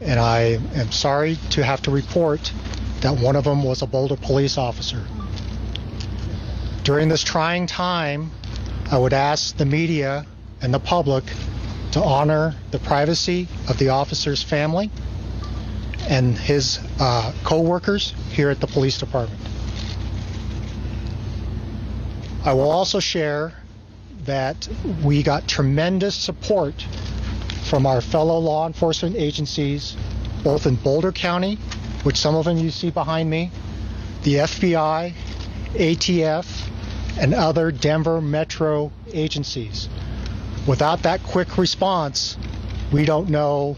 And I am sorry to have to report that one of them was a Boulder police officer. During this trying time, I would ask the media and the public to honor the privacy of the officer's family and his co-workers here at the police department. I will also share that we got tremendous support from our fellow law enforcement agencies, both in Boulder County, which some of them you see behind me, the FBI, ATF, and other Denver metro agencies. Without that quick response, we don't know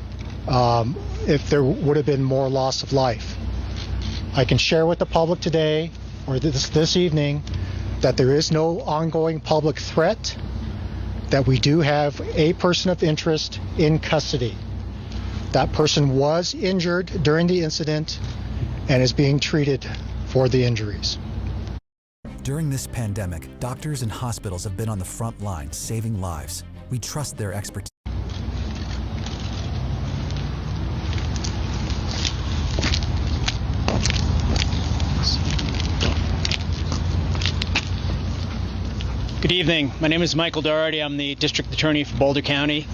if there would have been more loss of life. I can share with the public today, or this evening, that there is no ongoing public threat, that we do have a person of interest in custody. That person was injured during the incident and is being treated for the injuries. During this pandemic, doctors and hospitals have been on the front line saving lives. We trust their expertise. Good evening. My name is Michael Doherty. I'm the District Attorney for Boulder County.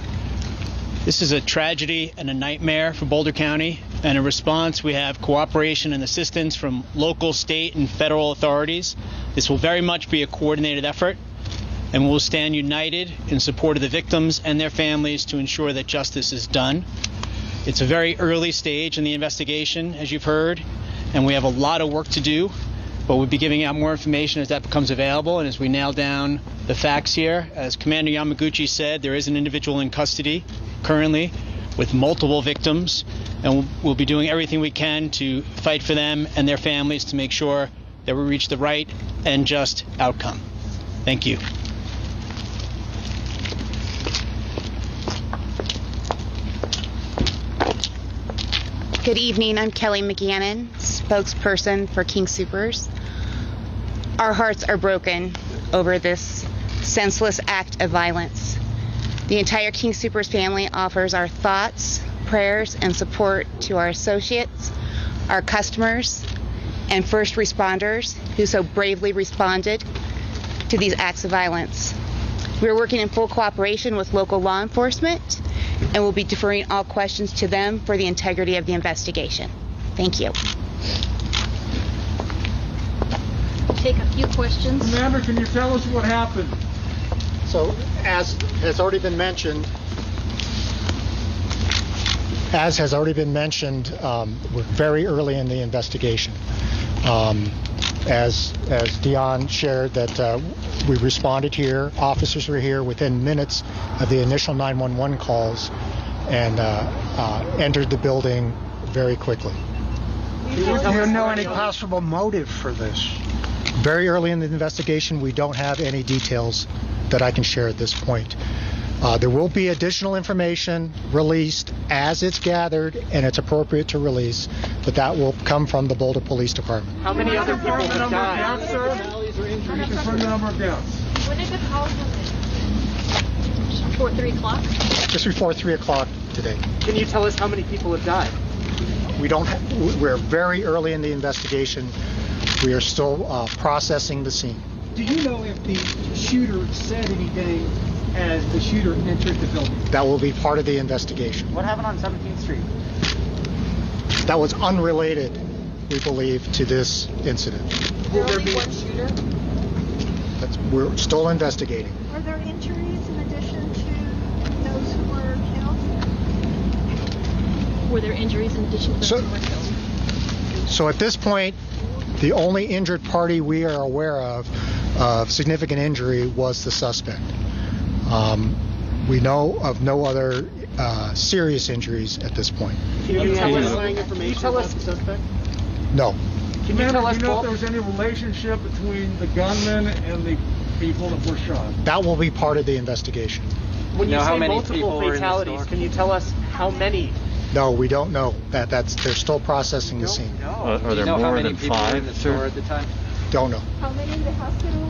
This is a tragedy and a nightmare for Boulder County, and in response we have cooperation and assistance from local, state, and federal authorities. This will very much be a coordinated effort, and we'll stand united in support of the victims and their families to ensure that justice is done. It's a very early stage in the investigation, as you've heard, and we have a lot of work to do, but we'll be giving out more information as that becomes available and as we nail down the facts here. As Commander Yamaguchi said, there is an individual in custody currently with multiple victims, and we'll be doing everything we can to fight for them and their families to make sure that we reach the right and just outcome. Thank you. Good evening. I'm Kelly McGannon, spokesperson for King Soopers. Our hearts are broken over this senseless act of violence. The entire King Soopers family offers our thoughts, prayers, and support to our associates, our customers, and first responders who so bravely responded to these acts of violence. We are working in full cooperation with local law enforcement and will be deferring all questions to them for the integrity of the investigation. Thank you. Take a few questions. Commander, can you tell us what happened? So, as has already been mentioned, we're very early in the investigation. As Dion shared, that we responded here, officers were here within minutes of the initial 911 calls and entered the building very quickly. Do you know any possible motive for this? Very early in the investigation, we don't have any details that I can share at this point. There will be additional information released as it's gathered and it's appropriate to release, but that will come from the Boulder Police Department. How many other people have died? Confirm the number of deaths. When did the call come in? Before 3 o'clock? Just before 3 o'clock today. Can you tell us how many people have died? We're very early in the investigation. We are still processing the scene. Do you know if the shooter said anything as the shooter entered the building? That will be part of the investigation. What happened on 17th Street? That was unrelated, we believe, to this incident. Will there be one shooter? We're still investigating. Are there injuries in addition to those who were killed? Were there injuries in addition to those who were killed? So at this point, the only injured party we are aware of significant injury was the suspect. We know of no other serious injuries at this point. Can you tell us the suspect? No. Can you tell us if there was any relationship between the gunman and the people that were shot? That will be part of the investigation. When you say multiple fatalities, can you tell us how many? No, we don't know. They're still processing the scene. Are there more than 5, sir? At the time? Don't know. How many in the hospital?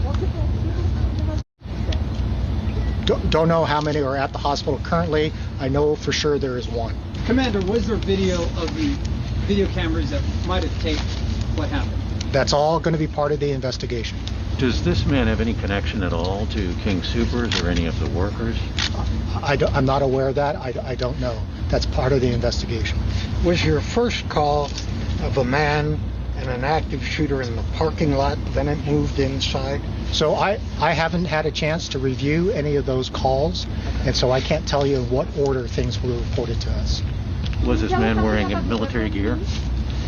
Multiple people in the hospital? Don't know how many are at the hospital currently. I know for sure there is one. Commander, was there video of the video cameras that might have taped what happened? That's all going to be part of the investigation. Does this man have any connection at all to King Soopers or any of the workers? I'm not aware of that. I don't know. That's part of the investigation. Was your first call of a man and an active shooter in the parking lot, then it moved inside? So I haven't had a chance to review any of those calls, and so I can't tell you in what order things were reported to us. Was this man wearing military gear?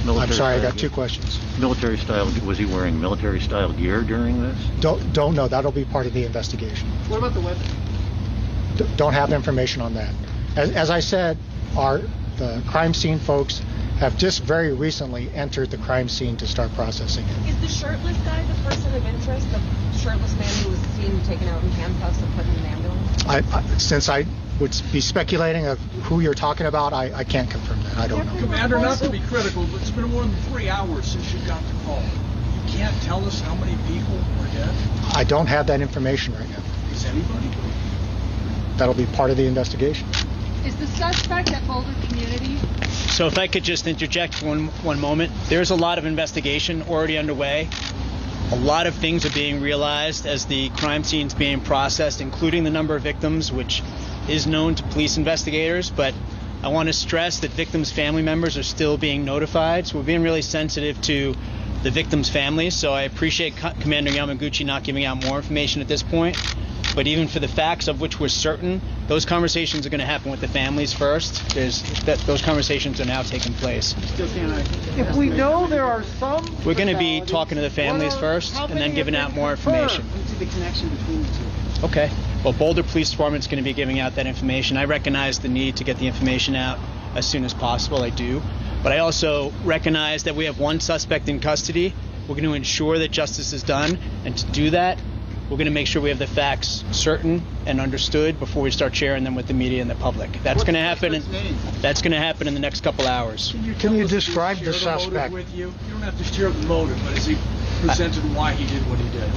I'm sorry, I got two questions. Military style, was he wearing military style gear during this? Don't know. That'll be part of the investigation. What about the weapon? Don't have information on that. As I said, the crime scene folks have just very recently entered the crime scene to start processing it. Is the shirtless guy the person of interest? The shirtless man who was seen taken out in handcuffs and put in an ambulance? Since I would be speculating of who you're talking about, I can't confirm that. I don't know. Commander, not to be critical, but it's been more than 3 hours since you got the call. You can't tell us how many people were dead? I don't have that information right now. Is anybody? That'll be part of the investigation. Is the suspect at Boulder Community? So if I could just interject for one moment, there's a lot of investigation already underway. A lot of things are being realized as the crime scene's being processed, including the number of victims, which is known to police investigators, but I want to stress that victims' family members are still being notified, so we're being really sensitive to the victims' families, so I appreciate Commander Yamaguchi not giving out more information at this point, but even for the facts of which we're certain, those conversations are going to happen with the families first. Those conversations are now taking place. If we know there are some, we're going to be talking to the families first and then giving out more information. What's the connection between the two? Okay. Well, Boulder Police Department's going to be giving out that information. I recognize the need to get the information out as soon as possible. I do. But I also recognize that we have one suspect in custody. We're going to ensure that justice is done. And to do that, we're going to make sure we have the facts certain and understood before we start sharing them with the media and the public. That's going to happen. That's going to happen in the next couple hours. Can you describe the suspect? With you? You don't have to share the motive, but has he presented why he did what he did?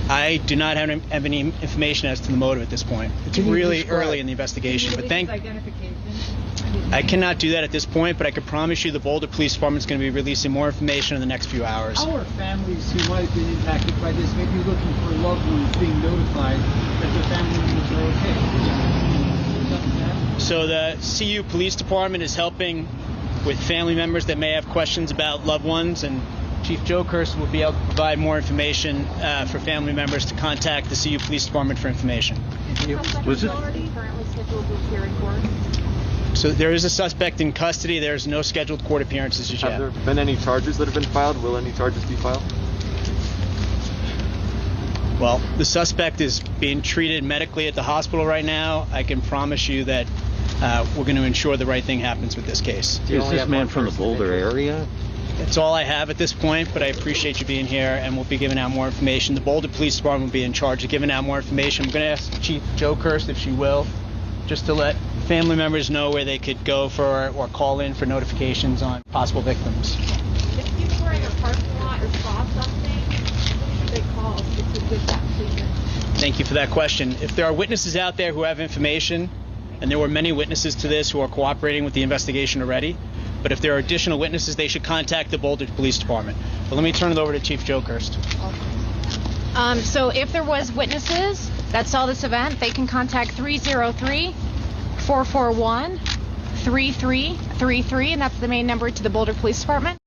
I do not have any information as to the motive at this point. It's really early in the investigation. But I cannot do that at this point, but I can promise you the Boulder Police Department is going to be releasing more information in the next few hours. How are families who might have been impacted by this maybe looking for loved ones being notified that their family members are okay? So the CU Police Department is helping with family members that may have questions about loved ones, and Chief Jokers will be able to provide more information for family members to contact the CU Police Department for information. Was it Already currently scheduled to appear in court? So there is a suspect in custody. There's no scheduled court appearances as yet. Have there been any charges that have been filed? Will any charges be filed? Well, the suspect is being treated medically at the hospital right now. I can promise you that we're going to ensure the right thing happens with this case. Is this man from the Boulder area? That's all I have at this point, but I appreciate you being here, and we'll be giving out more information. The Boulder Police Department will be in charge of giving out more information. I'm going to ask Chief Jokers if she will, just to let family members know where they could go for or call in for notifications on possible victims. If people were in a parking lot or saw something, what should they call to get that treatment? Thank you for that question. If there are witnesses out there who have information, and there were many witnesses to this who are cooperating with the investigation already, but if there are additional witnesses, they should contact the Boulder Police Department. But let me turn it over to Chief Jokers. So if there was witnesses that saw this event, they can contact 303-441-3333, and that's the main number to the Boulder Police Department.